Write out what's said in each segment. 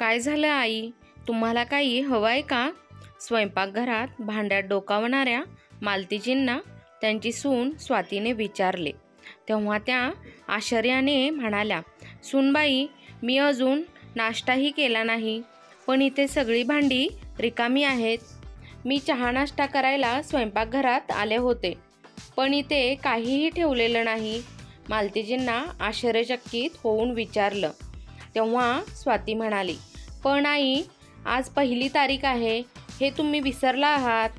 काय झालं आई? तुम्हाला काही हवंय का? स्वयंपाकघरात भांड्यात डोकावणाऱ्या मालतीजींना त्यांची सून स्वातीने विचारले. तेव्हा त्या आश्चर्याने म्हणाल्या, सूनबाई, मी अजून नाश्ताही केला नाही, पण इथे सगळी भांडी रिकामी आहेत. मी चहा नाश्ता करायला स्वयंपाकघरात आले होते, पण इथे काहीही ठेवलेलं नाही. मालतीजींना आश्चर्यचकित होऊन विचारलं. तेव्हा स्वाती म्हणाली, पण आई, आज 1 तारीख आहे, हे तुम्ही विसरला आहात.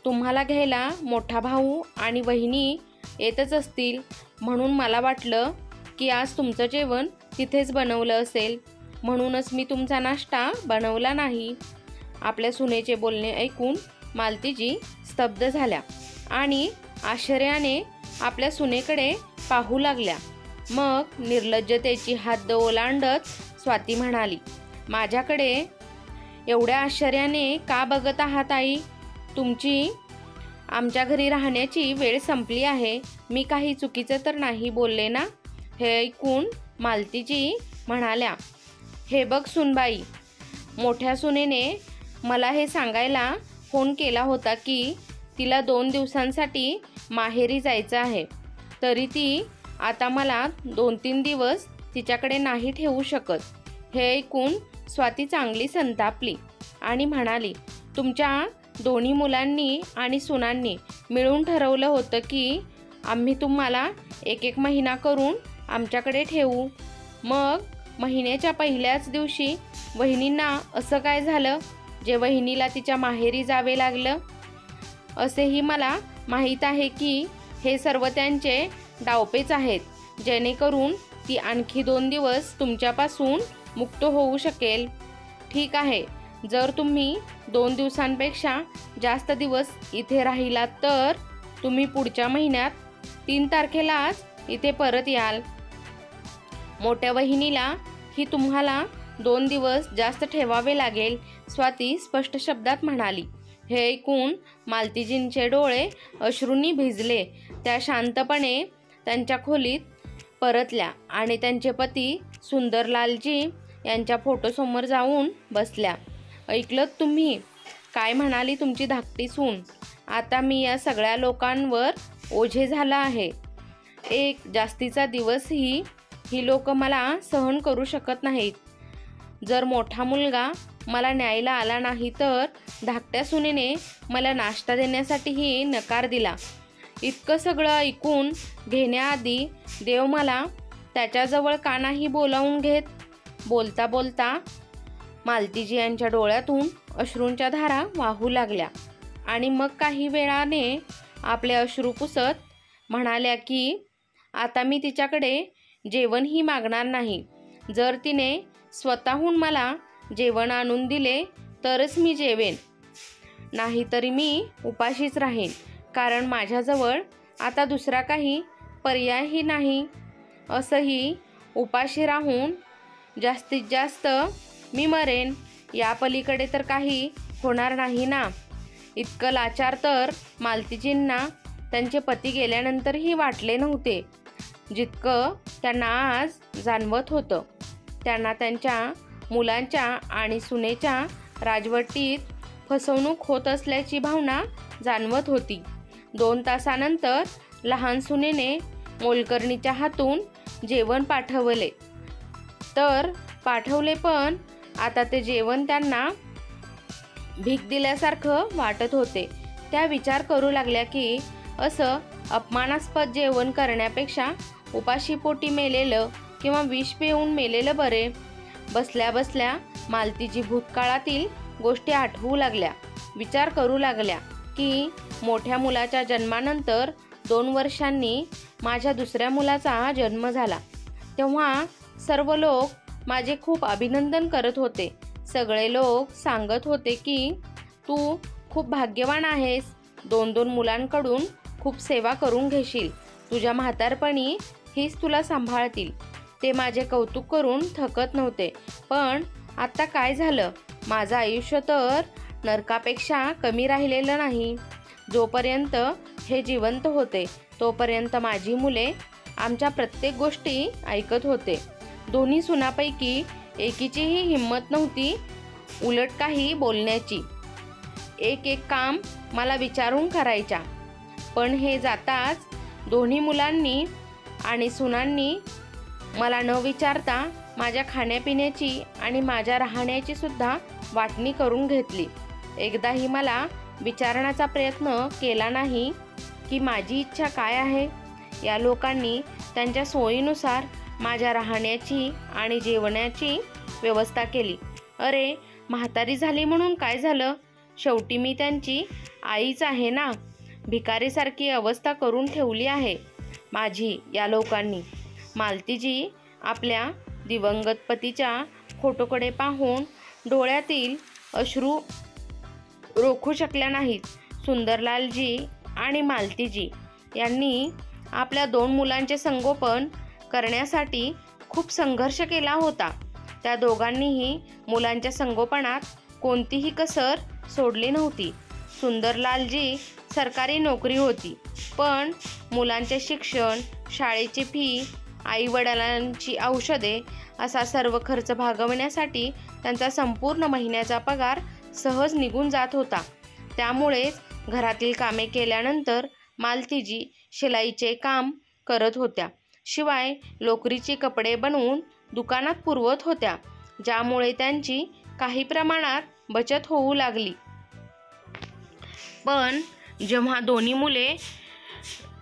तुम्हाला घ्यायला मोठा भाऊ आणि वहिनी येतच असतील, म्हणून मला वाटलं की आज तुमचं जेवण तिथेच बनवलं असेल, म्हणूनच मी तुमचा नाश्ता बनवला नाही. आपल्या सुनेचे बोलणे ऐकून मालतीजी स्तब्ध झाल्या आणि आश्चर्याने आपल्या सुनेकडे पाहू लागल्या. मग निर्लज्जतेची हद्द ओलांडत स्वाती म्हणाली, माझ्याकडे एवढ्या आश्चर्याने का बघत आहात आई? तुमची आमच्या घरी राहण्याची वेळ संपली आहे. मी काही चुकीचं तर नाही बोलले ना? हे ऐकून मालतीजी म्हणाल्या, हे बघ सुनबाई, मोठ्या सुनेने मला हे सांगायला फोन केला होता की तिला 2 दिवसांसाठी माहेरी जायचं आहे, तरी ती आता मला 2-3 दिवस तिच्याकडे नाही ठेवू शकत. हे ऐकून स्वाती चांगली संतापली आणि म्हणाली, तुमच्या दोन्ही मुलांनी आणि सुनांनी मिळून ठरवलं होतं की आम्ही तुम्हाला 1-1 महिना करून आमच्याकडे ठेवू. मग महिन्याच्या पहिल्याच दिवशी वहिनींना असं काय झालं जे वहिनीला तिच्या माहेरी जावे लागलं? असेही मला माहीत आहे की हे सर्व त्यांचे डावपेच आहेत, जेणेकरून ती आणखी 2 दिवस तुमच्यापासून मुक्त होऊ शकेल. ठीक आहे, जर तुम्ही 2 दिवसांपेक्षा जास्त दिवस इथे राहिलात तर तुम्ही पुढच्या महिन्यात 3 तारखेलाच इथे परत याल. मोठ्या वहिनीला ही तुम्हाला 2 दिवस जास्त ठेवावे लागेल, स्वाती स्पष्ट शब्दात म्हणाली. हे ऐकून मालतीजींचे डोळे अश्रूंनी भिजले. त्या शांतपणे त्यांच्या खोलीत परतल्या आणि त्यांचे पती सुंदरलालजी यांच्या फोटोसमोर जाऊन बसल्या. ऐकलत तुम्ही? काय म्हणाली तुमची धाकटी सून? आता मी या सगळ्या लोकांवर ओझे झाला आहे. एक जास्तीचा दिवसही ही लोक मला सहन करू शकत नाहीत. जर मोठा मुलगा मला न्यायला आला नाही तर धाकट्या सुनेने मला नाश्ता देण्यासाठीही नकार दिला. इतकं सगळं ऐकून घेण्याआधी देव मला त्याच्याजवळ का नाही बोलावून घेत? बोलता बोलता मालतीजी यांच्या डोळ्यातून अश्रूंच्या धारा वाहू लागल्या आणि मग काही वेळाने आपले अश्रू पुसत म्हणाल्या की आता मी तिच्याकडे जेवणही मागणार नाही. जर तिने स्वतःहून मला जेवण आणून दिले तरच मी जेवेन, नाहीतरी मी उपाशीच राहीन, कारण माझ्याजवळ आता दुसरा काही पर्यायही नाही. असंही उपाशी राहून जास्तीत जास्त मी मरेन, या पलीकडे तर काही होणार नाही ना. इतकं लाचार तर मालतीजींना त्यांचे पती गेल्यानंतरही वाटले नव्हते, जितकं त्यांना आज जाणवत होतं. त्यांना त्यांच्या मुलांच्या आणि सुनेच्या राजवटीत फसवणूक होत असल्याची भावना जाणवत होती. 2 तासानंतर लहान सुनेने मोलकरणीच्या हातून जेवण पाठवले तर पाठवले, पण आता ते जेवण त्यांना भीक दिल्यासारखं वाटत होते. त्या विचार करू लागल्या की असं अपमानास्पद जेवण करण्यापेक्षा उपाशीपोटी मेलेलं किंवा विष पिऊन मेलेलं बरे. बसल्या बसल्या मालतीजी भूतकाळातील गोष्टी आठवू लागल्या. विचार करू लागल्या की मोठ्या मुलाच्या जन्मानंतर 2 वर्षांनी माझ्या दुसऱ्या मुलाचा जन्म झाला. तेव्हा सर्व लोक माझे खूप अभिनंदन करत होते. सगळे लोक सांगत होते की तू खूप भाग्यवान आहेस, 2-2 मुलांकडून खूप सेवा करून घेशील, तुझ्या म्हातारपणी हीच तुला सांभाळतील. ते माझे कौतुक करून थकत नव्हते. पण आता काय झालं? माझं आयुष्य तर नरकापेक्षा कमी राहिलेलं नाही. जोपर्यंत हे जिवंत होते तोपर्यंत माझी मुले आमच्या प्रत्येक गोष्टी ऐकत होते. दोन्ही सुनापैकी एकीचीही हिंमत नव्हती उलट काही बोलण्याची. एक एक काम मला विचारून करायच्या. पण हे जाताच दोन्ही मुलांनी आणि सुनांनी मला न विचारता माझ्या खाण्यापिण्याची आणि माझ्या राहण्याची सुद्धा वाटणी करून घेतली. एकदाही मला विचारण्याचा प्रयत्न केला नाही की माझी इच्छा काय आहे. या लोकांनी त्यांच्या सोयीनुसार माझ्या राहण्याची आणि जेवणाची व्यवस्था केली. अरे, म्हातारी झाली म्हणून काय झालं? शेवटी मी त्यांची आईच आहे ना. भिकारीसारखी अवस्था करून ठेवली आहे माझी या लोकांनी. मालतीजी आपल्या दिवंगत पतीच्या फोटोकडे पाहून डोळ्यातील अश्रू रोखू शकल्या नाहीत. सुंदरलालजी आणि मालतीजी यांनी आपल्या 2 मुलांचे संगोपन करण्यासाठी खूप संघर्ष केला होता. त्या दोघांनीही मुलांच्या संगोपनात कोणतीही कसर सोडली नव्हती. सुंदरलालजी सरकारी नोकरी होती, पण मुलांचे शिक्षण, शाळेची फी, आईवडिलांची औषधे असा सर्व खर्च भागवण्यासाठी त्यांचा संपूर्ण महिन्याचा पगार सहज निघून जात होता. त्यामुळेच घरातील कामे केल्यानंतर मालतीजी शिलाईचे काम करत होत्या. शिवाय लोकरीचे कपडे बनवून दुकानात पुरवत होत्या, ज्यामुळे त्यांची काही प्रमाणात बचत होऊ लागली. पण जेव्हा दोन्ही मुले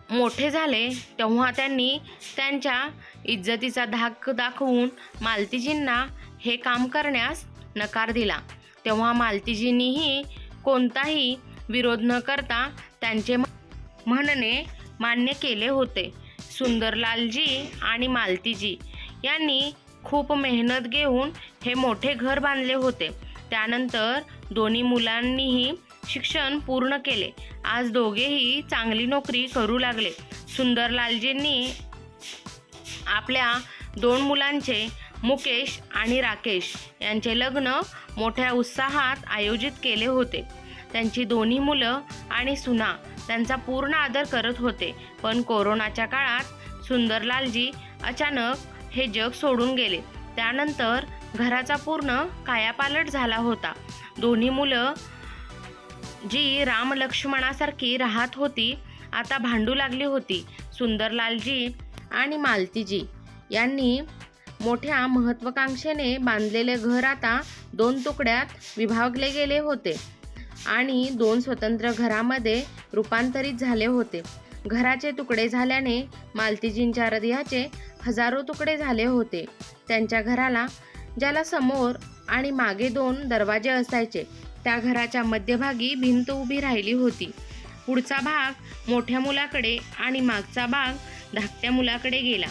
मोठे झाले तेव्हा त्यांनी त्यांच्या इज्जतीचा धाक दाखवून मालतीजींना हे काम करण्यास नकार दिला. तेव्हा मालतीजींनीही कोणताही विरोध न करता त्यांचे म्हणणे मान्य केले होते. सुंदरलालजी आणि मालतीजी यांनी खूप मेहनत घेऊन हे मोठे घर बांधले होते. त्यानंतर दोन्ही मुलांनीही शिक्षण पूर्ण केले. आज दोघेही चांगली नोकरी करू लागले. सुंदरलालजींनी आपल्या 2 मुलांचे मुकेश आणि राकेश यांचे लग्न मोठ्या उत्साहात आयोजित केले होते. त्यांची दोन्ही मुलं आणि सुना त्यांचा पूर्ण आदर करत होते. पण कोरोनाच्या काळात सुंदरलालजी अचानक हे जग सोडून गेले. त्यानंतर घराचा पूर्ण कायापालट झाला होता. दोन्ही मुलं जी राम लक्ष्मणासारखी राहत होती आता भांडू लागली होती. सुंदरलालजी आणि मालतीजी यांनी मोठ्या महत्त्वाकांक्षेने बांधलेले घर आता 2 तुकड्यात विभागले गेले होते आणि 2 स्वतंत्र घरामध्ये रूपांतरित झाले होते. घराचे तुकडे झाल्याने मालतीजींच्या हृदयाचे हजारो तुकडे झाले होते. त्यांच्या घराला, ज्याला समोर आणि मागे 2 दरवाजे असायचे, त्या घराच्या मध्यभागी भिंत उभी राहिली होती. पुढचा भाग मोठ्या मुलाकडे आणि मागचा भाग धाकट्या मुलाकडे गेला.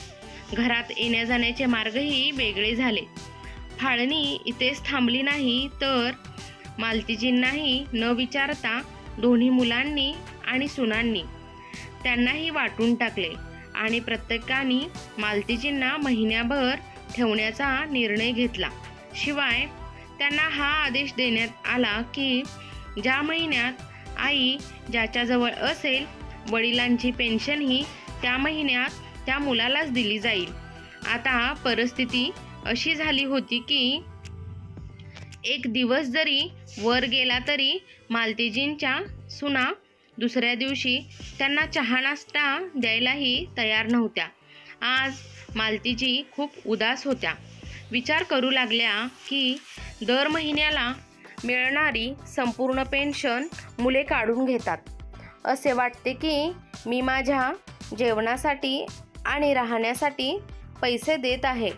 घरात येण्या जाण्याचे मार्गही वेगळे झाले. फाळणी इथेच थांबली नाही तर मालतीजींनाही न विचारता दोन्ही मुलांनी आणि सुनांनी त्यांनाही वाटून टाकले आणि प्रत्येकाने मालतीजींना महिन्याभर ठेवण्याचा निर्णय घेतला. शिवाय त्यांना हा आदेश देण्यात आला की ज्या महिन्यात आई ज्याच्याजवळ असेल, वडिलांची पेन्शनही त्या महिन्यात त्या मुलालाच दिली जाईल. आता परिस्थिती अशी झाली होती की एक दिवस जरी वर गेला तरी मालतीजींच्या सुना दुसऱ्या दिवशी त्यांना चहा नाश्ता द्यायलाही तयार नव्हत्या. आज मालतीजी खूप उदास होत्या. विचार करू लागल्या की दर महिन्याला मिळणारी संपूर्ण पेन्शन मुले काढून घेतात. असे वाटते की मी माझ्या जेवणासाठी आणि राहण्यासाठी पैसे देत आहे.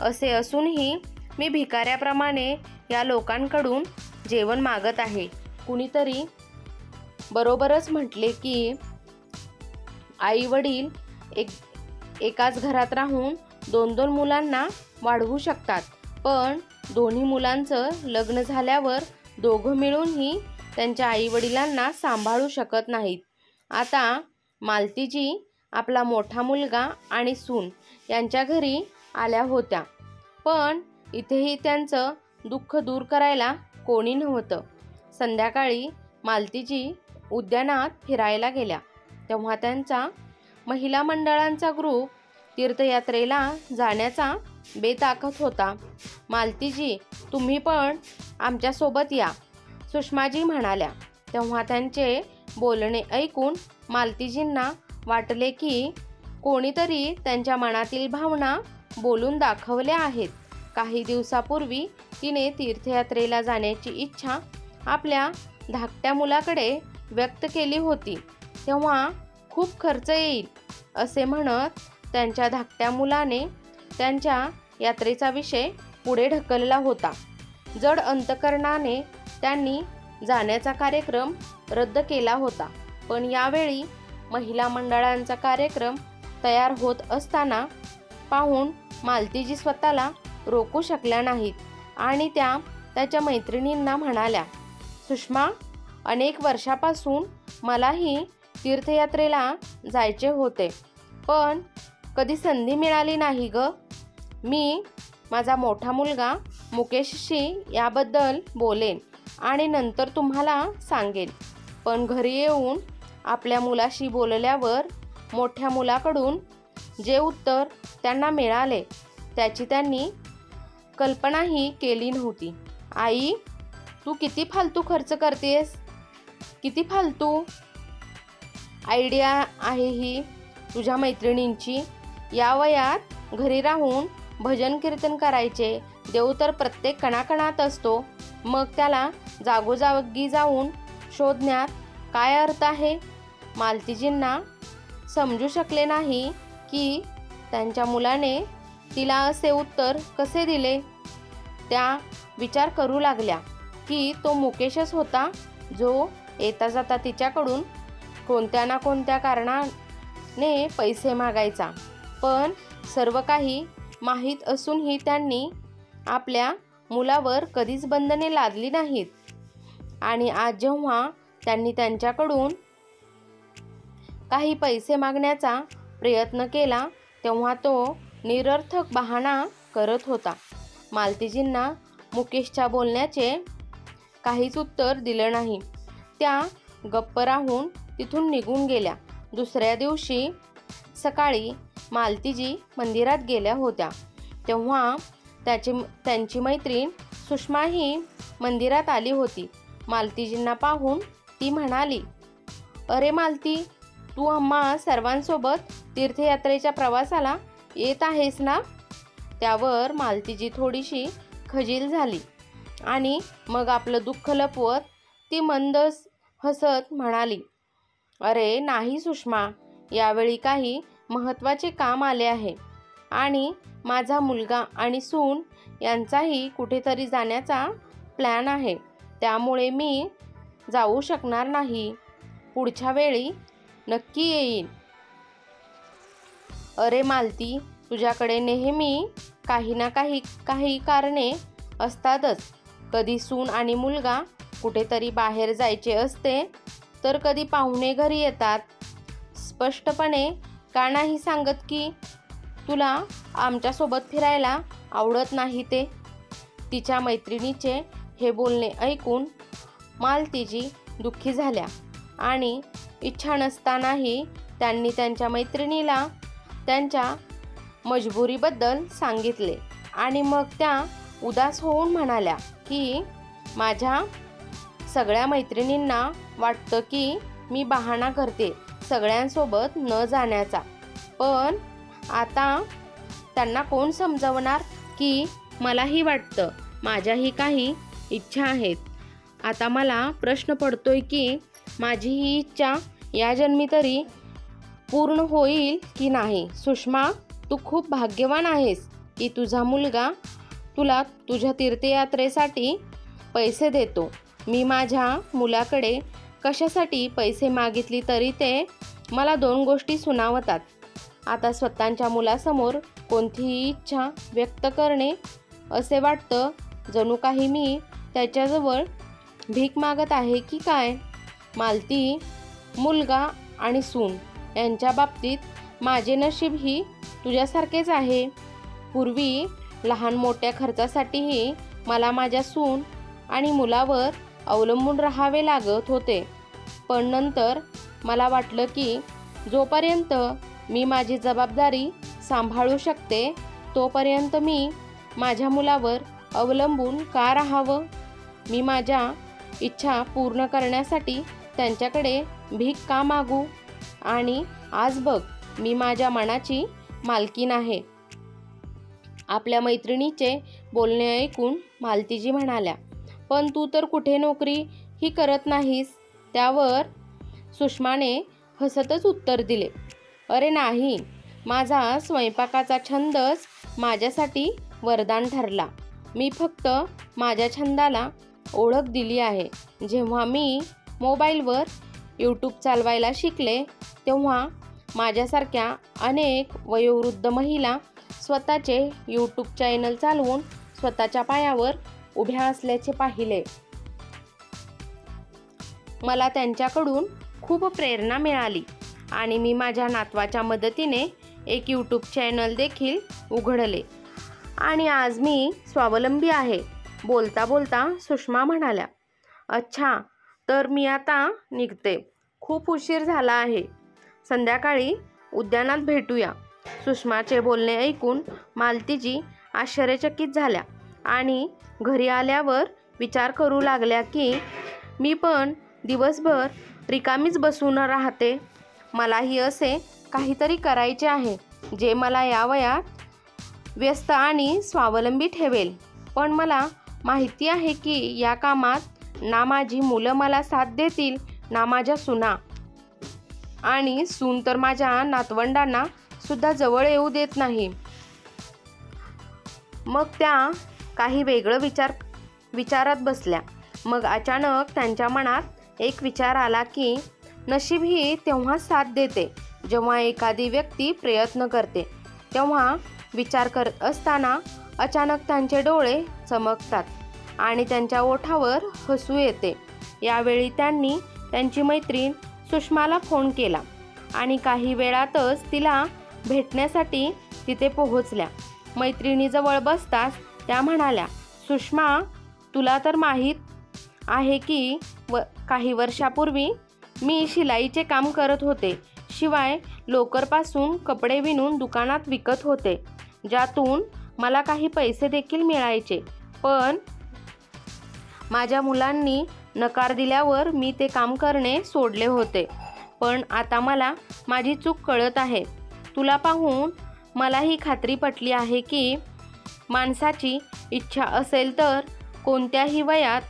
असे असूनही मी भिकाऱ्याप्रमाणे या लोकांकडून जेवण मागत आहे. कुणीतरी बरोबरच म्हटले की आई वडील एकाच घरात राहून 2-2 मुलांना वाढवू शकतात, पण दोन्ही मुलांचं लग्न झाल्यावर दोघं मिळूनही त्यांच्या आईवडिलांना सांभाळू शकत नाहीत. आता मालतीजी आपला मोठा मुलगा आणि सून यांच्या घरी आल्या होत्या, पण इथेही त्यांचं दुःख दूर करायला कोणी नव्हतं. संध्याकाळी मालतीजी उद्यानात फिरायला गेल्या तेव्हा त्यांचा महिला मंडळांचा ग्रुप तीर्थयात्रेला जाण्याचा बेताकद होता. मालतीजी, तुम्ही पण आमच्यासोबत या, सुषमाजी म्हणाल्या. तेव्हा त्यांचे बोलणे ऐकून मालतीजींना वाटले की कोणीतरी त्यांच्या मनातील भावना बोलून दाखवल्या आहेत. काही दिवसापूर्वी तिने तीर्थयात्रेला जाण्याची इच्छा आपल्या धाकट्या मुलाकडे व्यक्त केली होती. तेव्हा खूप खर्च येईल असे म्हणत त्यांच्या धाकट्या मुलाने त्यांच्या यात्रेचा विषय पुढे ढकलला होता. जड अंतकरणाने त्यांनी जाण्याचा कार्यक्रम रद्द केला होता. पण यावेळी महिला मंडळांचा कार्यक्रम तयार होत असताना पाहून मालतीजी स्वतःला रोखू शकल्या नाहीत आणि त्या त्याच्या मैत्रिणींना म्हणाल्या, सुषमा, अनेक वर्षापासून मलाही तीर्थयात्रेला जायचे होते, पण कधी संधी मिळाली नाही ग. मी माझा मोठा मुलगा मुकेशशी याबद्दल बोलेन आणि नंतर तुम्हाला सांगेन. पण घरी येऊन आपल्या मुलाशी बोलल्यावर मोठ्या मुलाकडून जे उत्तर त्यांना मिळाले त्याची त्यांनी कल्पनाही केली नव्हती. आई, तू किती फालतू खर्च करतेस, किती फालतू आयडिया आहे ही तुझ्या मैत्रिणींची. या वयात घरी राहून भजन कीर्तन करायचे, देव तर प्रत्येक कणाकणात असतो, मग त्याला जागोजागी जाऊन शोधण्यात काय अर्थ आहे. मालतीजींना समजू शकले नाही की त्यांच्या मुलाने तिला असे उत्तर कसे दिले. त्या विचार करू लागल्या की तो मुकेशच होता जो येता जाता तिच्याकडून कोणत्या ना कोणत्या कारणाने पैसे मागायचा. पण सर्व काही माहीत असूनही त्यांनी आपल्या मुलावर कधीच बंधने लादली नाहीत. आणि आज जेव्हा त्यांनी त्यांच्याकडून काही पैसे मागण्याचा प्रयत्न केला तेव्हा तो निरर्थक बहाणा करत होता. मालतीजींना मुकेशच्या बोलण्याचे काहीच उत्तर दिलं नाही. त्या गप्प राहून तिथून निघून गेल्या. दुसऱ्या दिवशी सकाळी मालतीजी मंदिरात गेल्या होत्या. तेव्हा त्यांची मैत्रीण सुषमाही मंदिरात आली होती. मालतीजींना पाहून ती म्हणाली, अरे मालती, तू आम्हा सर्वांसोबत तीर्थयात्रेच्या प्रवासाला येत आहेस ना. त्यावर मालतीजी थोडीशी खजील झाली आणि मग आपलं दुःख लपवत ती मंद हसत म्हणाली, अरे नाही सुषमा, यावेळी काही महत्त्वाचे काम आले आहे आणि माझा मुलगा आणि सून यांचाही कुठेतरी जाण्याचा प्लॅन आहे, त्यामुळे मी जाऊ शकणार नाही. पुढच्या वेळी नक्की येईन. अरे मालती, तुझ्याकडे नेहमी काही ना काही कारणे असतातच. कधी सून आणि मुलगा कुठेतरी बाहेर जायचे असते, तर कधी पाहुणे घरी येतात. स्पष्टपणे का नाही सांगत की तुला आमच्यासोबत फिरायला आवडत नाही ते. तिच्या मैत्रिणीचे हे बोलणे ऐकून मालतीजी दुःखी झाल्या आणि इच्छा नसतानाही त्यांनी त्यांच्या मैत्रिणीला त्यांच्या मजबुरीबद्दल सांगितले. आणि मग त्या उदास होऊन म्हणाल्या की माझ्या सगळ्या मैत्रिणींना वाटतं की मी बहाणा करते सगळ्यांसोबत न जाण्याचा, पण आता त्यांना कोण समजवणार की मलाही वाटतं, माझ्याही काही इच्छा आहेत. आता मला प्रश्न पडतोय की माझी ही इच्छा या जन्मी तरी पूर्ण होईल की नाही. सुषमा, तू खूप भाग्यवान आहेस की तुझा मुलगा तुला तुझ्या तीर्थयात्रेसाठी पैसे देतो. मी माझ्या मुलाकडे कशासाठी पैसे मागितली तरी ते मला 2 गोष्टी सुनावतात. आता स्वतःच्या मुलासमोर कोणतीही इच्छा व्यक्त करणे असे वाटतं जणू काही मी त्याच्याजवळ भीक मागत आहे की काय. मालती, मुलगा आणि सून यांच्या बाबतीत माझे नशीब ही तुझ्यासारखेच आहे. पूर्वी लहान मोठ्या खर्चासाठीही मला माझ्या सून आणि मुलावर अवलंबून राहावे लागत होते, पण नंतर मला वाटलं की जोपर्यंत मी माझी जबाबदारी सांभाळू शकते तोपर्यंत मी माझ्या मुलावर अवलंबून का राहावं? मी माझ्या इच्छा पूर्ण करण्यासाठी त्यांच्याकडे भीक का मागू? आणि आज बघ, मी माझ्या मनाची मालकीण आहे." आपल्या मैत्रिणीचे बोलणे ऐकून मालतीजी म्हणाल्या, "पण तू तर कुठे नोकरी ही करत नाहीस?" त्यावर सुषमाने हसतच उत्तर दिले, "अरे नाही, माझा स्वयंपाकाचा छंदच माझ्यासाठी वरदान ठरला. मी फक्त माझ्या छंदाला ओळख दिली आहे. जेव्हा मी मोबाईलवर यूट्यूब चालवायला शिकले, तेव्हा माझ्यासारख्या अनेक वयोवृद्ध महिला स्वतःचे यूट्यूब चॅनल चालवून स्वतःच्या पायावर उभ्या असल्याचे पाहिले. मला त्यांच्याकडून खूप प्रेरणा मिळाली आणि मी माझ्या नातवाच्या मदतीने एक यूट्यूब चॅनल देखील उघडले आणि आज मी स्वावलंबी आहे." बोलता बोलता सुषमा म्हणाल्या, "अच्छा, तर मी आता निघते. खूप उशीर झाला आहे. संध्याकाळी उद्यानात भेटूया." सुषमाचे बोलणे ऐकून मालतीजी आश्चर्यचकित झाल्या आणि घरी आल्यावर विचार करू लागल्या की मी पण दिवसभर रिकामीच बसून राहते. मलाही असे काहीतरी करायचे आहे जे मला या वयात व्यस्त आणि स्वावलंबी ठेवेल. पण मला माहिती आहे की या कामात ना माझी मुलं मला साथ देतील, ना माझ्या सुना, आणि सून तर माझ्या नातवंडांना सुद्धा जवळ येऊ देत नाही." मग त्या काही वेगळं विचारात बसल्या. मग अचानक त्यांच्या मनात एक विचार आला की नशीब ही तेव्हाच साथ देते जेव्हा एखादी व्यक्ती प्रयत्न करते. तेव्हा विचार करत असताना अचानक त्यांचे डोळे चमकतात आणि त्यांच्या ओठावर हसू येते. यावेळी त्यांनी त्यांची मैत्रीण सुषमाला फोन केला आणि काही वेळातच तिला भेटण्यासाठी तिथे पोहोचल्या. मैत्रिणीजवळ बसताच त्या म्हणाल्या, "सुषमा, तुला तर माहीत आहे की काही वर्षापूर्वी मी शिलाईचे काम करत होते. शिवाय लोकरपासून कपडे विणून दुकानात विकत होते, ज्यातून मला काही पैसे देखील मिळायचे. पण माझ्या मुलांनी नकार दिल्यावर मी ते काम करणे सोडले होते. पण आता मला माझी चूक कळत आहे. तुला पाहून मला ही खात्री पटली आहे की माणसाची इच्छा असेल तर कोणत्याही वयात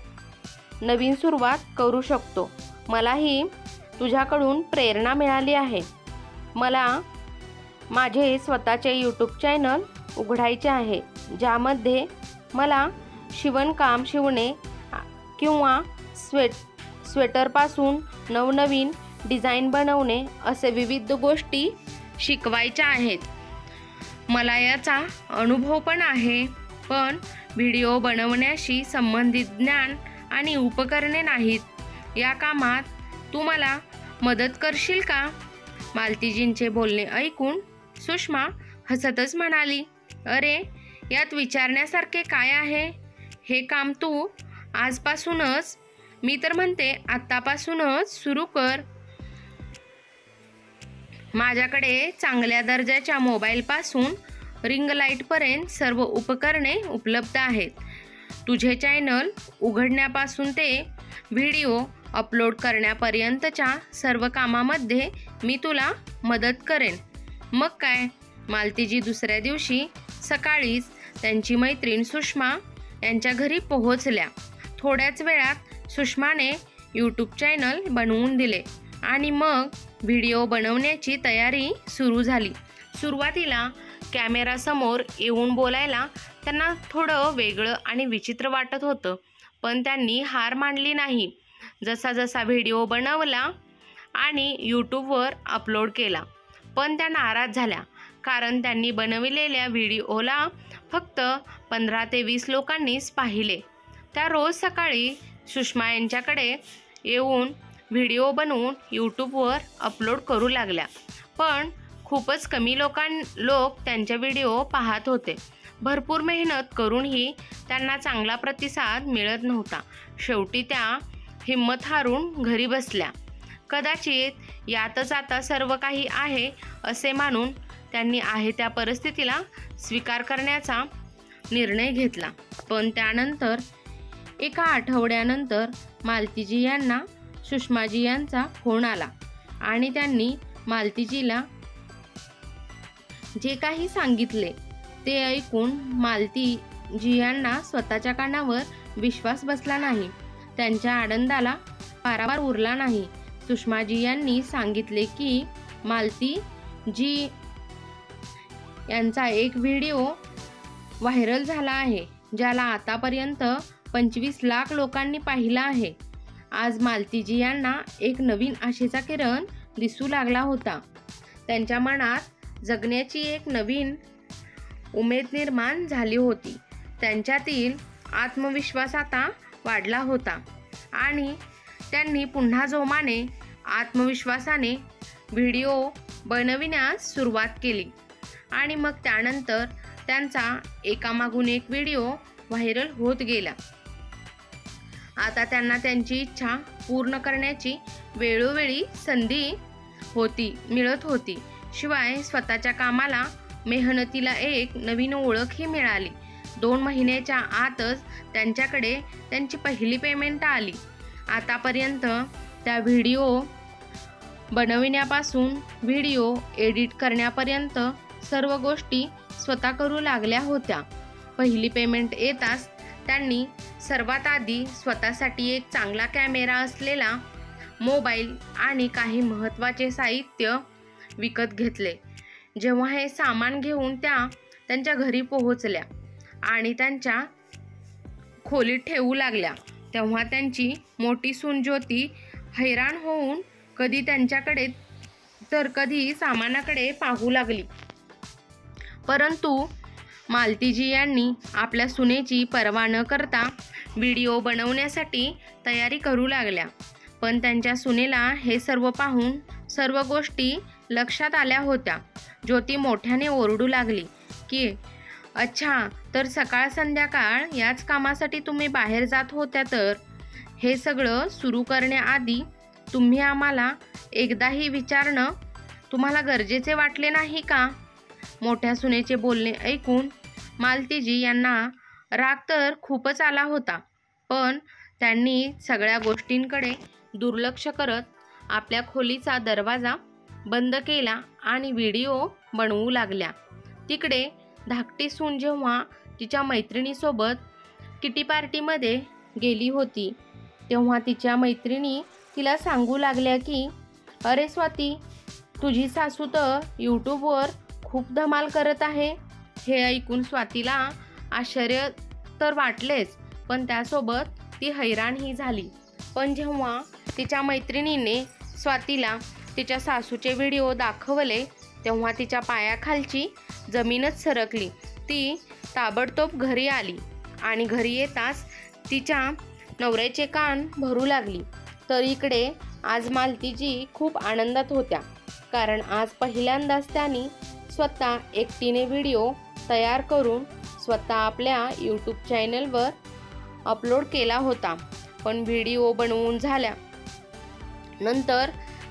नवीन सुरुवात करू शकतो. मलाही तुझ्याकडून प्रेरणा मिळाली आहे. मला माझे स्वतःचे यूट्यूब चॅनल उघडायचे आहे, ज्यामध्ये मला शिवणकाम शिवणे किंवा स्वेटरपासून नवनवीन डिझाईन बनवणे असे विविध गोष्टी शिकवायच्या आहेत. मला याचा अनुभव पण आहे, पण व्हिडिओ बनवण्याशी संबंधित ज्ञान आणि उपकरणे नाहीत. या कामात तू मला मदत करशील का?" मालतीजींचे बोलणे ऐकून सुषमा हसतच म्हणाली, "अरे, यात विचारण्यासारखे काय आहे? हे काम तू आजपासूनच, मी तर म्हणते आत्तापासूनच सुरू कर. माझ्याकडे चांगल्या दर्जाच्या मोबाईलपासून रिंग लाईटपर्यंत सर्व उपकरणे उपलब्ध आहेत. तुझे चॅनल उघडण्यापासून ते व्हिडिओ अपलोड करण्यापर्यंतच्या सर्व कामामध्ये मी तुला मदत करेन." मग काय, मालतीजी दुसऱ्या दिवशी सकाळीच त्यांची मैत्रीण सुषमा यांच्या घरी पोहोचल्या. थोड्याच वेळात सुषमाने यूट्यूब चॅनल बनवून दिले आणि मग व्हिडिओ बनवण्याची तयारी सुरू झाली. सुरुवातीला कॅमेरासमोर येऊन बोलायला त्यांना थोडं वेगळं आणि विचित्र वाटत होतं, पण त्यांनी हार मानली नाही. जसा जसा व्हिडिओ बनवला आणि यूट्यूबवर अपलोड केला, पण त्या नाराज झाल्या, कारण त्यांनी बनविलेल्या व्हिडिओला फक्त 15 ते 20 लोकांनीच पाहिले. त्या रोज सकाळी सुषमा यांच्याकडे येऊन व्हिडिओ बनवून यूट्यूबवर अपलोड करू लागल्या, पण खूपच कमी लोक त्यांचे व्हिडिओ पाहत होते. भरपूर मेहनत करूनही त्यांना चांगला प्रतिसाद मिळत नव्हता. शेवटी त्या हिंमत हारून घरी बसल्या. कदाचित यातच आता सर्व काही आहे असे मानून त्यांनी आहे त्या परिस्थितीला स्वीकार करण्याचा निर्णय घेतला. पण त्यानंतर एका आठवड्यानंतर मालतीजी यांना सुषमाजी यांचा फोन आला आणि त्यांनी मालतीजीला जे काही सांगितले ते ऐकून मालतीजी यांना स्वतःच्या कानावर विश्वास बसला नाही. त्यांच्या आनंदाला पारावार उरला नाही. सुषमाजी यांनी सांगितले की मालतीजी यांचा एक व्हिडिओ व्हायरल झाला आहे, ज्याला आतापर्यंत 25 लाख लोकांनी पाहिला आहे. आज मालतीजी यांना एक नवीन आशेचा किरण दिसू लागला होता. त्यांच्या मनात जगण्याची एक नवीन उमेद निर्माण झाली होती. त्यांच्यातील आत्मविश्वास आता वाढला होता आणि त्यांनी पुन्हा जोमाने आत्मविश्वासाने व्हिडिओ बनविण्यास सुरुवात केली. आणि मग त्यानंतर त्यांचा एकामागून एक व्हिडिओ व्हायरल होत गेला. आता त्यांना त्यांची इच्छा पूर्ण करण्याची वेळोवेळी संधी मिळत होती. शिवाय स्वतःच्या कामाला, मेहनतीला एक नवीन ओळखही मिळाली. 2 महिन्याच्या आतच त्यांच्याकडे त्यांची पहिली पेमेंट आली. आतापर्यंत त्या व्हिडिओ बनविण्यापासून व्हिडिओ एडिट करण्यापर्यंत सर्व गोष्टी स्वतः करू लागल्या होत्या. पहिली पेमेंट येताच त्यांनी सर्वात आधी स्वतःसाठी एक चांगला कॅमेरा असलेला मोबाईल आणि काही महत्त्वाचे साहित्य विकत घेतले. जेव्हा हे सामान घेऊन त्यांच्या घरी पोहोचल्या आणि त्यांच्या खोलीत ठेवू लागल्या, तेव्हा त्यांची मोठी सून ज्योती हैराण होऊन कधी त्यांच्याकडे तर कधी सामानाकडे पाहू लागली. परंतु मालतीजी यांनी आपल्या सुनेची पर्वा न करता व्हिडिओ बनवण्यासाठी तयारी करू लागल्या. पण त्यांच्या सुनेला हे सर्व पाहून सर्व गोष्टी लक्षात आल्या होत्या. ज्योती मोठ्याने ओरडू लागली की अच्छा, तर सकाळ संध्याकाळ याच कामासाठी तुम्ही बाहेर जात होत्या, तर हे सगळं सुरू करण्याआधी तुम्ही आम्हाला एकदाही विचारणं तुम्हाला गरजेचे वाटले नाही का? मोठ्या सुनेचे बोलणे ऐकून मालतीजी यांना राग तर खूपच आला होता. पण त्यांनी सगळ्या गोष्टींकडे दुर्लक्ष करत आपल्या खोलीचा दरवाजा बंद केला आणि व्हिडिओ बनवू लागल्या. तिकडे धाकटी सून जेव्हा तिच्या मैत्रिणीसोबत किटी पार्टीमध्ये गेली होती, तेव्हा तिच्या मैत्रिणी तिला सांगू लागल्या की अरे स्वाती, तुझी सासू तर यूट्यूबवर खूप धमाल करत आहे. हे ऐकून स्वातीला आश्चर्य तर वाटलेच, पण त्यासोबत ती हैराणही झाली. पण जेव्हा तिच्या मैत्रिणीने स्वातीला तिच्या सासूचे व्हिडिओ दाखवले, तेव्हा तिच्या पायाखालची जमीनच सरकली. ती ताबडतोब घरी आली आणि घरी येताच तिच्या नवऱ्याचे कान भरू लागली. तर इकडे आज मालतीजी खूप आनंदात होत्या, कारण आज पहिल्यांदाच त्यांनी स्वतः एकटीने व्हिडिओ तयार करून स्वतः आपल्या यूट्यूब चॅनलवर अपलोड केला होता. पण व्हिडिओ बनवून झाल्यानंतर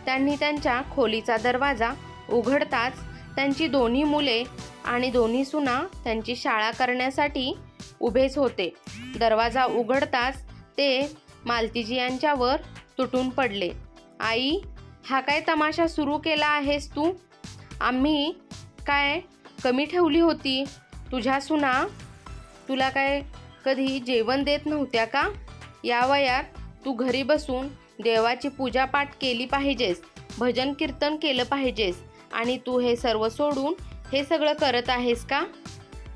त्यांनी त्यांच्या खोलीचा दरवाजा उघडताच त्यांची दोन्ही मुले आणि दोन्ही सुना त्यांची शाळा करण्यासाठी उभेच होते. दरवाजा उघडताच ते मालतीजी यांच्यावर तुटून पडले. आई, हा काय तमाशा सुरू केला आहेस तू? आम्ही काय कमी ठेवली होती? तुझ्या सुना तुला काय कधी जेवण देत नव्हत्या का? या वयात तू घरी बसून देवाची पूजापाठ केली पाहिजेस, भजन कीर्तन केलं पाहिजेस, आणि तू हे सर्व सोडून हे सगळं करत आहेस का?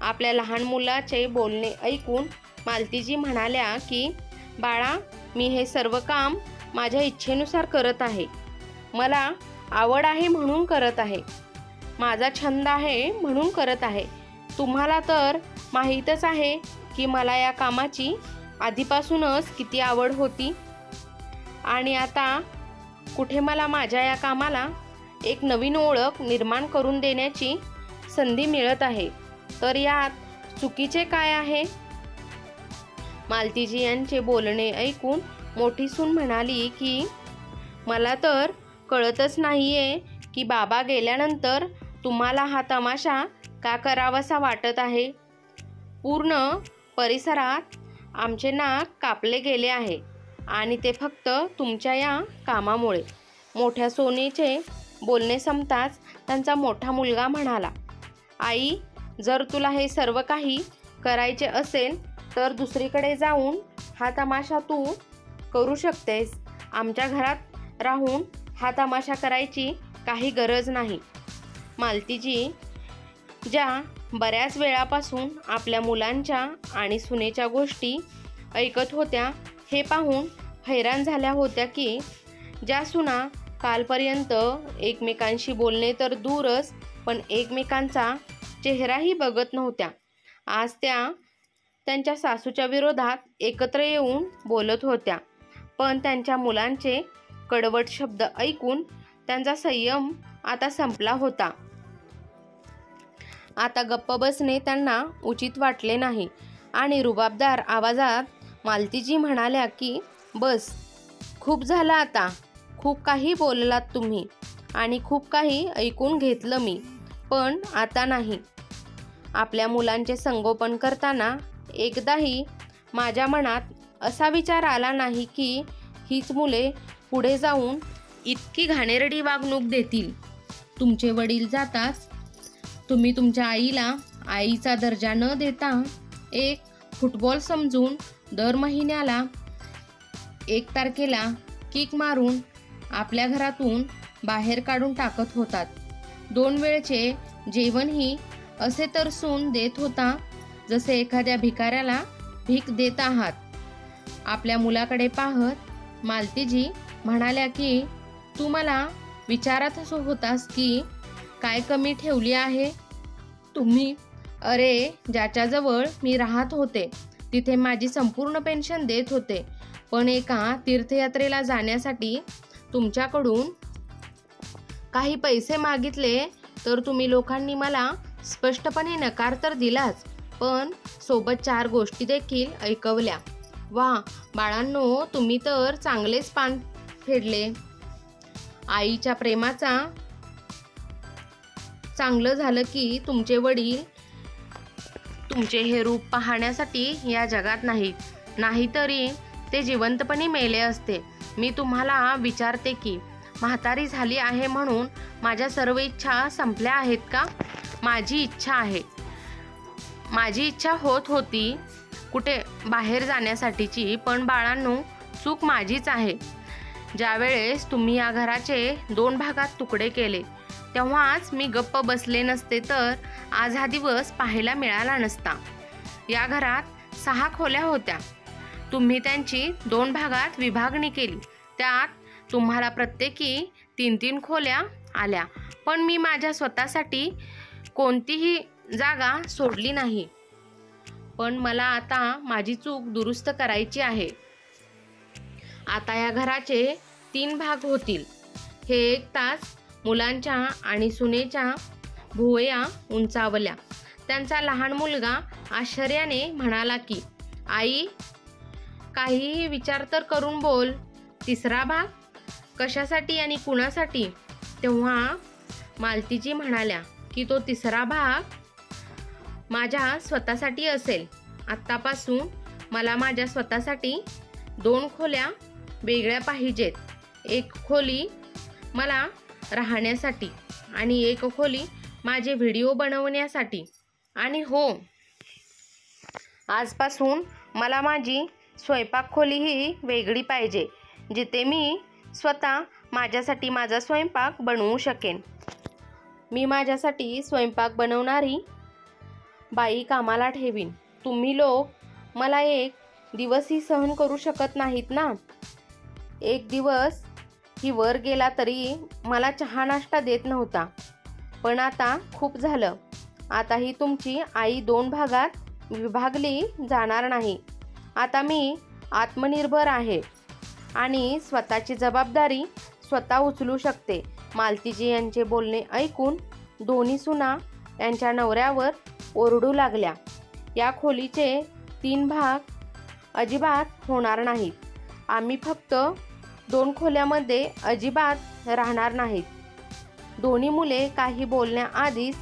आपल्या लहान मुलाचे बोलणे ऐकून मालतीजी म्हणाल्या की बाळा, मी हे सर्व काम माझ्या इच्छेनुसार करत आहे. मला आवड आहे म्हणून करत आहे. माझा छंद आहे म्हणून करत आहे. तुम्हाला तर माहीतच आहे की मला या कामाची आधीपासूनच किती आवड होती आणि आता कुठे मला माझ्या या कामाला एक नवीन ओळख निर्माण करून देण्याची संधी मिळत आहे. तर यात चुकीचे काय आहे? मालतीजी यांचे बोलणे ऐकून मोठी सून म्हणाली की मला तर कळतच नाहीये की बाबा गेल्यानंतर तुम्हाला हा तमाशा का करावासा वाटत आहे? पूर्ण परिसरात आमचे नाक कापले गेले आहे आणि ते फक्त तुमच्या या कामामुळे. मोठ्या सोनीचे बोलणे संपताच त्यांचा मोठा मुलगा म्हणाला, आई, जर तुला हे सर्व काही करायचे असेल तर दुसरीकडे जाऊन हा तमाशा तू करू शकतेस. आमच्या घरात राहून हा तमाशा करायची काही गरज नाही. मालतीजी ज्या बऱ्याच वेळापासून आपल्या मुलांच्या आणि सुनेच्या गोष्टी ऐकत होत्या, हे पाहून हैराण झाल्या होत्या की ज्या सुना कालपर्यंत एकमेकांशी बोलणे तर दूरच, पण एकमेकांचा चेहराही बघत नव्हत्या, आज त्या त्यांच्या सासूच्या विरोधात एकत्र येऊन बोलत होत्या. पण त्यांच्या मुलांचे कडवट शब्द ऐकून त्यांचा संयम आता संपला होता. आता गप्प बसणे त्यांना उचित वाटले नाही आणि रुबाबदार आवाजात मालतीजी म्हणाल्या की बस, खूप झालं आता. खूप काही बोललात तुम्ही आणि खूप काही ऐकून घेतलं मी, पण आता नाही. आपल्या मुलांचे संगोपन करताना एकदाही माझ्या मनात असा विचार आला नाही की हीच मुले पुढे जाऊन इतकी घाणेरडी वागणूक देतील. तुमचे वडील जाताच तुम्ही तुमच्या आईला आईचा दर्जा न देता एक फुटबॉल समजून दर महिन्याला 1 तारखेला किक मारून आपल्या घरातून बाहेर काढून टाकत होतात. 2 वेळचे जेवणही असे तरसून देत होता जसे एखाद्या भिकाऱ्याला भीक देत आहात. आपल्या मुलाकडे पाहत मालतीजी म्हणाल्या की तू मला विचारत होतास की काय कमी ठेवली आहे तुम्ही? अरे, ज्याच्याजवळ मी राहत होते तिथे माझी संपूर्ण पेन्शन देत होते, पण एका तीर्थयात्रेला जाण्यासाठी तुमच्याकडून काही पैसे मागितले तर तुम्ही लोकांनी मला स्पष्टपणे नकार तर दिलाच, पण सोबत 4 गोष्टी देखील ऐकवल्या. वा बाळांनो, तुम्ही तर चांगलेच पान फेडले. आईच्या प्रेमाचा चांगलं झालं की तुमचे वडील तुमचे हे रूप पाहण्यासाठी या जगात नाहीतरी ते जिवंतपणे मेले असते. मी तुम्हाला विचारते की म्हातारी झाली आहे म्हणून माझ्या सर्व इच्छा संपल्या आहेत का? माझी इच्छा होत होती कुठे बाहेर जाण्यासाठीची, पण बाळांनो, चूक माझीच आहे. ज्यावेळेस तुम्ही या घराचे 2 भागात तुकडे केले तेव्हाच मी गप्प बसले नसते तर आज हा दिवस पाहायला मिळाला नसता. या घरात 6 खोल्या होत्या. तुम्ही त्यांची 2 भागात विभागणी केली. त्यात तुम्हाला प्रत्येकी 3-3 खोल्या आल्या, पण मी माझ्या स्वतःसाठी कोणतीही जागा सोडली नाही. पण मला आता माझी चूक दुरुस्त करायची आहे. आता या घराचे 3 भाग होतील. हे 1 तास मुलांच्या आणि सुनेच्या भुवया उंचावल्या. त्यांचा लहान मुलगा आश्चर्याने म्हणाला की आई, काहीही विचार तर करून बोल. 3रा भाग कशासाठी आणि कुणासाठी? तेव्हा मालतीजी म्हणाल्या की तो 3रा भाग माझ्या स्वतःसाठी असेल. आत्तापासून मला माझ्या स्वतःसाठी 2 खोल्या वेगळ्या पाहिजेत. 1 खोली मला राहण्यासाठी आणि 1 खोली माझे व्हिडिओ बनवण्यासाठी. आणि हो, आजपासून मला माझी स्वयंपाक खोलीही वेगळी पाहिजे, जिथे मी स्वतः माझ्यासाठी माझा स्वयंपाक बनवू शकेन. मी माझ्यासाठी स्वयंपाक बनवणारी बाई कामाला ठेवीन. तुम्ही लोक मला 1 दिवसही सहन करू शकत नाहीत ना? 1 दिवस ही वर गेला तरी मला चहा नाश्ता देत नव्हता. पण आता खूप झालं. आता ही तुमची आई 2 भागात विभागली जाणार नाही. आता मी आत्मनिर्भर आहे आणि स्वतःची जबाबदारी स्वतः उचलू शकते. मालतीजी यांचे बोलणे ऐकून दोन्ही सुना यांच्या नवऱ्यावर ओरडू लागल्या. या खोलीचे 3 भाग अजिबात होणार नाहीत. आम्ही फक्त 2 खोल्यामध्ये अजिबात राहणार नाहीत. दोन्ही मुले काही बोलण्याआधीच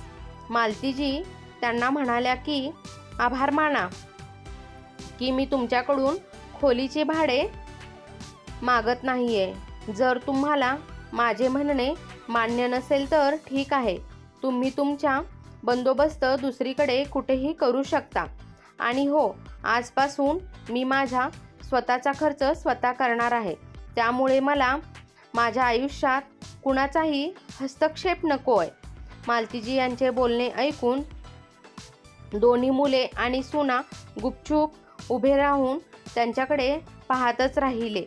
मालतीजी त्यांना म्हणाल्या की आभार माना की मी तुमच्याकडून खोलीचे भाडे मागत नाहीये. जर तुम्हाला माझे म्हणणे मान्य नसेल तर ठीक आहे, तुम्ही तुमचा बंदोबस्त दुसरीकडे कुठेही करू शकता. आणि हो, आजपासून मी माझा स्वतःचा खर्च स्वतः करणार आहे, त्यामुळे मला माझ्या आयुष्यात कुणाचाही हस्तक्षेप नको आहे. मालतीजी यांचे बोलणे ऐकून दोन्ही मुले आणि सुना गुपचूप उभे राहून त्यांच्याकडे पाहतच राहिले.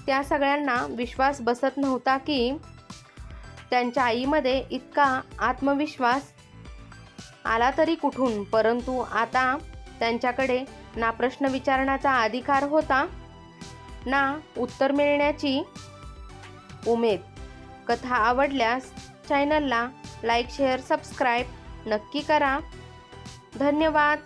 त्या सगळ्यांना विश्वास बसत नव्हता की त्यांच्या आईमध्ये इतका आत्मविश्वास आला तरी कुठून. परंतु आता त्यांच्याकडे ना प्रश्न विचारण्याचा अधिकार होता, ना उत्तर मिळण्याची उमेद. कथा आवडल्यास चॅनलला लाईक, शेअर, सबस्क्राईब नक्की करा. धन्यवाद.